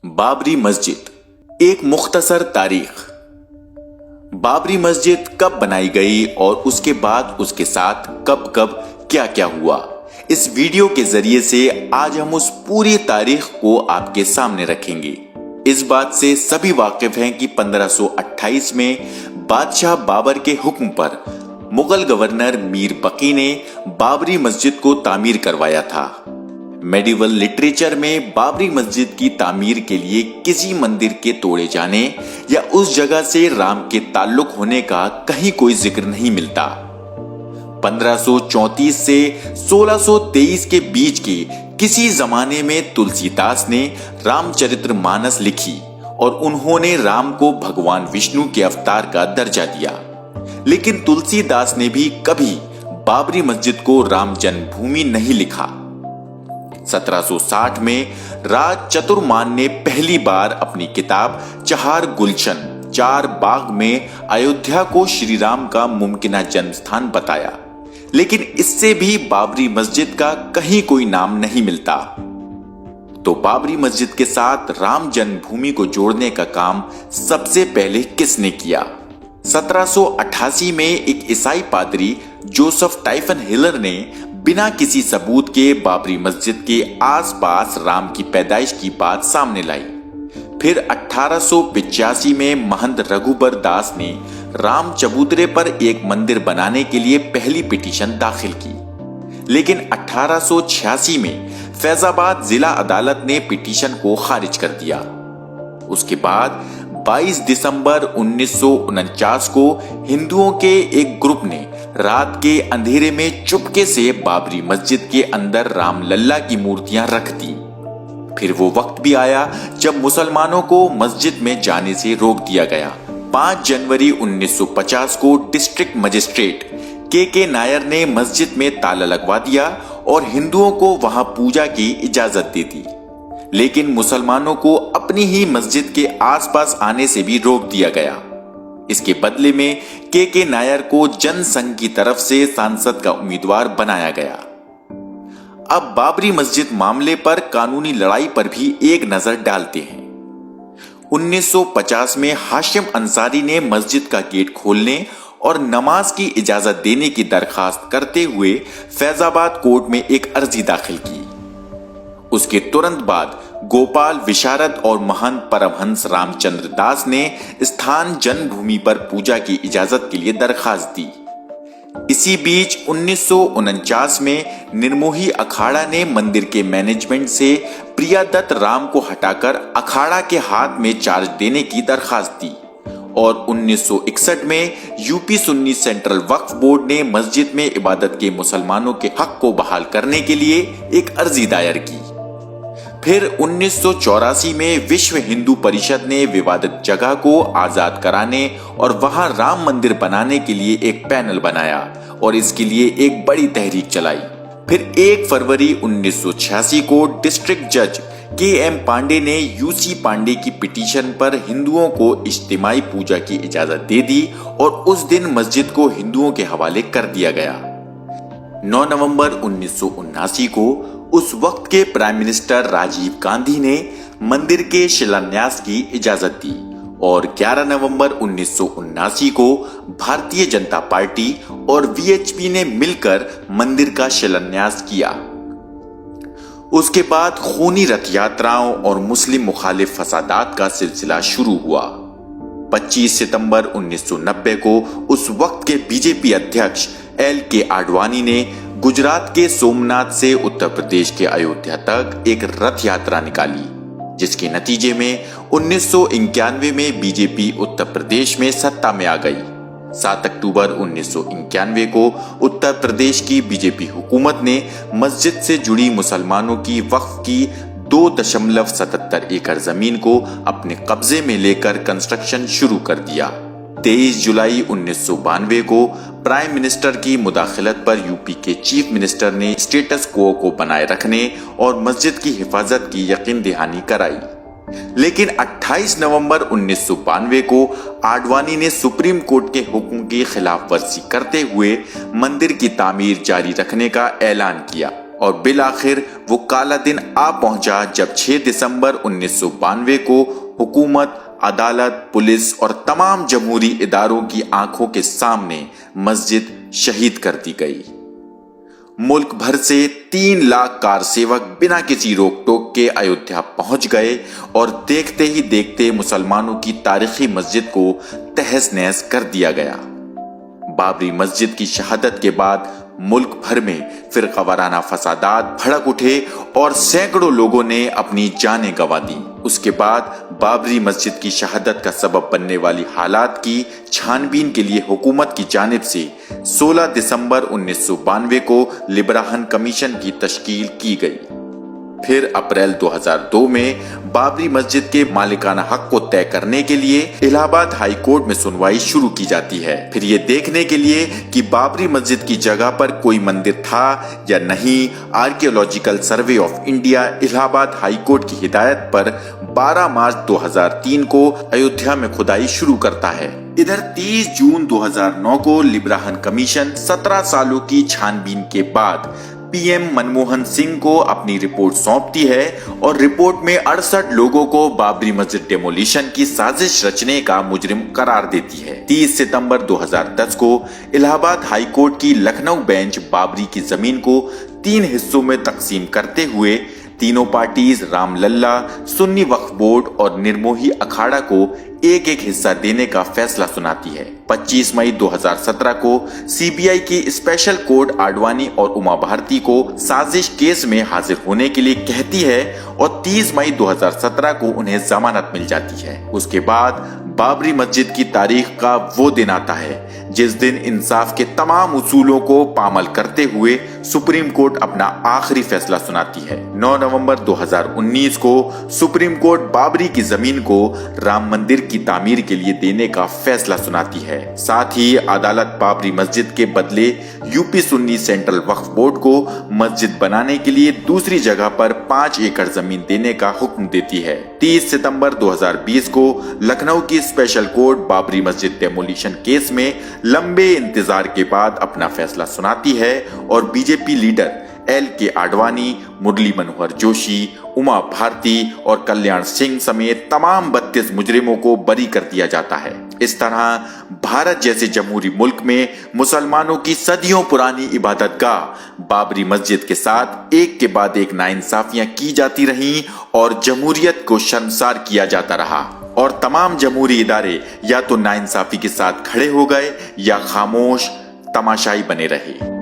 बाबरी मस्जिद एक मुख्तसर तारीख। बाबरी मस्जिद कब बनाई गई और उसके बाद उसके साथ कब कब क्या क्या हुआ, इस वीडियो के जरिए से आज हम उस पूरी तारीख को आपके सामने रखेंगे। इस बात से सभी वाकिफ हैं कि 1528 में बादशाह बाबर के हुक्म पर मुगल गवर्नर मीर बकी ने बाबरी मस्जिद को तामीर करवाया था। मेडिवल लिटरेचर में बाबरी मस्जिद की तामीर के लिए किसी मंदिर के तोड़े जाने या उस जगह से राम के ताल्लुक होने का कहीं कोई जिक्र नहीं मिलता। 1534 से 1623 के बीच के किसी जमाने में तुलसीदास ने रामचरितमानस लिखी और उन्होंने राम को भगवान विष्णु के अवतार का दर्जा दिया। लेकिन तुलसीदास ने भी कभी बाबरी मस्जिद को राम जन्मभूमि नहीं लिखा। 1760 में राज चतुर्मान ने पहली बार अपनी किताब चहार गुलशन चार बाग में अयोध्या को श्री राम का मुमकिना जन्म स्थान बताया, लेकिन इससे भी बाबरी मस्जिद का कहीं कोई नाम नहीं मिलता। तो बाबरी मस्जिद के साथ राम जन्मभूमि को जोड़ने का काम सबसे पहले किसने किया? 1788 में एक ईसाई पादरी जोसेफ टाइफन हिलर ने बिना किसी सबूत के बाबरी मस्जिद के आसपास राम की पैदाइश की बात सामने लाई। फिर 1885 में महंत रघुबर दास ने राम चबूतरे पर एक मंदिर बनाने के लिए पहली पिटीशन दाखिल की, लेकिन 1886 में फैजाबाद जिला अदालत ने पिटीशन को खारिज कर दिया। उसके बाद 22 दिसंबर 1949 को हिंदुओं के एक ग्रुप ने रात के अंधेरे में चुपके से बाबरी मस्जिद के अंदर रामलल्ला की मूर्तियां रख दी। फिर वो वक्त भी आया जब मुसलमानों को मस्जिद में जाने से रोक दिया गया। 5 जनवरी 1950 को डिस्ट्रिक्ट मजिस्ट्रेट के नायर ने मस्जिद में ताला लगवा दिया और हिंदुओं को वहां पूजा की इजाजत दे दी, लेकिन मुसलमानों को अपनी ही मस्जिद के आसपास आने से भी रोक दिया गया। इसके बदले में के नायर को जनसंघ की तरफ से सांसद का उम्मीदवार बनाया गया। अब बाबरी मस्जिद मामले पर कानूनी लड़ाई पर भी एक नजर डालते हैं। 1950 में हाशिम अंसारी ने मस्जिद का गेट खोलने और नमाज की इजाजत देने की दरखास्त करते हुए फैजाबाद कोर्ट में एक अर्जी दाखिल की। उसके तुरंत बाद गोपाल विशारद और महंत परमहंस रामचंद्र दास ने स्थान जन्मभूमि पर पूजा की इजाजत के लिए दरखास्त दी। इसी बीच 1949 में निर्मोही अखाड़ा ने मंदिर के मैनेजमेंट से प्रिया दत्त राम को हटाकर अखाड़ा के हाथ में चार्ज देने की दरखास्त दी और 1961 में यूपी सुन्नी सेंट्रल वक्फ बोर्ड ने मस्जिद में इबादत के मुसलमानों के हक को बहाल करने के लिए एक अर्जी दायर की। फिर 1984 में विश्व हिंदू परिषद ने विवादित जगह को आजाद कराने और वहां राम मंदिर बनाने के लिए एक पैनल बनाया और इसके लिए एक बड़ी तहरीक चलाई। फिर 1 फरवरी 1986 को डिस्ट्रिक्ट जज के.एम. पांडे ने यूसी पांडे की पिटीशन पर हिंदुओं को इज्तिमाई पूजा की इजाजत दे दी और उस दिन मस्जिद को हिंदुओं के हवाले कर दिया गया। 9 नवंबर 1979 को उस वक्त के प्राइम मिनिस्टर राजीव गांधी ने मंदिर के शिलान्यास की इजाजत दी और 11 नवंबर 1979 को भारतीय जनता पार्टी और वीएचपी ने मिलकर मंदिर का शिलान्यास किया। उसके बाद खूनी रथ यात्राओं और मुस्लिम मुखालिफ फसादात का सिलसिला शुरू हुआ। 25 सितंबर 1990 को उस वक्त के बीजेपी अध्यक्ष एल.के. आडवाणी ने गुजरात के सोमनाथ से उत्तर प्रदेश के अयोध्या तक एक रथ यात्रा निकाली, जिसके नतीजे में 1991 में बीजेपी उत्तर प्रदेश में सत्ता में आ गई। 7 अक्टूबर 1991 को उत्तर प्रदेश की बीजेपी हुकूमत ने मस्जिद से जुड़ी मुसलमानों की वक्फ की 2.77 एकड़ जमीन को अपने कब्जे में लेकर कंस्ट्रक्शन शुरू कर दिया। 23 जुलाई 1992 को प्राइम मिनिस्टर की मुदाखलत पर यूपी के चीफ मिनिस्टर ने स्टेटस क्वो को बनाए रखने और मस्जिद की हिफाजत की यकीन दहानी कराई, लेकिन 28 नवंबर 1992 को आडवाणी ने सुप्रीम कोर्ट के हुक्म की खिलाफ वर्जी करते हुए मंदिर की तामीर जारी रखने का ऐलान किया। और बिल आखिर वो काला दिन आ पहुंचा जब 6 दिसंबर 1992 को हुकूमत, अदालत, पुलिस और तमाम जमहूरी इदारों की आंखों के सामने मस्जिद शहीद कर दी गई। मुल्क भर से 3 लाख कार सेवक बिना किसी रोक टोक के अयोध्या पहुंच गए और देखते ही देखते मुसलमानों की तारीखी मस्जिद को तहस नहस कर दिया गया। बाबरी मस्जिद की शहादत के बाद मुल्क भर में फिरकावाराना फसादात भड़क उठे और सैकड़ों लोगों ने अपनी जानें गंवा दी। उसके बाद बाबरी मस्जिद की शहादत का सबब बनने वाली हालात की छानबीन के लिए हुकूमत की जानिब से 16 दिसंबर 1992 को लिब्राहन कमीशन की तश्कील की गई। फिर अप्रैल 2002 में बाबरी मस्जिद के मालिकाना हक को तय करने के लिए इलाहाबाद हाई कोर्ट में सुनवाई शुरू की जाती है। फिर ये देखने के लिए कि बाबरी मस्जिद की जगह पर कोई मंदिर था या नहीं, archaeological survey of India Allahabad high court की हिदायत पर 12 मार्च 2003 को अयोध्या में खुदाई शुरू करता है। इधर 30 जून 2009 को लिब्राहन कमीशन 17 सालों की छानबीन के बाद पीएम मनमोहन सिंह को अपनी रिपोर्ट सौंपती है और रिपोर्ट में 68 लोगों को बाबरी मस्जिद डेमोलिशन की साजिश रचने का मुजरिम करार देती है। 30 सितंबर 2010 को इलाहाबाद हाई कोर्ट की लखनऊ बेंच बाबरी की जमीन को 3 हिस्सों में तकसीम करते हुए तीनों पार्टीज रामलल्ला, सुन्नी वक्फ बोर्ड और निर्मोही अखाड़ा को एक एक हिस्सा देने का फैसला सुनाती है। 25 मई 2017 को सीबीआई की स्पेशल कोर्ट आडवाणी और उमा भारती को साजिश केस में हाजिर होने के लिए कहती है और 30 मई 2017 को उन्हें जमानत मिल जाती है। उसके बाद बाबरी मस्जिद की तारीख का वो दिन आता है जिस दिन इंसाफ के तमाम उसूलों को पामाल करते हुए सुप्रीम कोर्ट अपना आखिरी फैसला सुनाती है। 9 नवंबर 2019 को सुप्रीम कोर्ट बाबरी की जमीन को राम मंदिर की तामीर के लिए देने का फैसला सुनाती है। साथ ही अदालत बाबरी मस्जिद के बदले यूपी सुन्नी सेंट्रल वक्फ बोर्ड को मस्जिद बनाने के लिए दूसरी जगह पर 5 एकड़ जमीन देने का हुक्म देती है। 30 सितंबर 2020 को लखनऊ की स्पेशल कोर्ट बाबरी मस्जिद डेमोलिशन केस में लंबे इंतजार के बाद अपना फैसला सुनाती है और BJP leader LK Advani, Murli Manohar Joshi, Uma Bharti और कल्याण सिंह समेत तमाम 32 मुजरिमों को बरी कर दिया जाता है। इस तरह भारत जैसे जमहूरी मुल्क में मुसलमानों की सदियों पुरानी इबादतगाह बाबरी मस्जिद के साथ एक के बाद एक नाइंसाफियां की जाती रहीं और जमहूरियत को शर्मसार किया जाता रहा और तमाम जमहूरी इदारे या तो नाइंसाफी के साथ खड़े हो गए या खामोश तमाशाई बने रहे।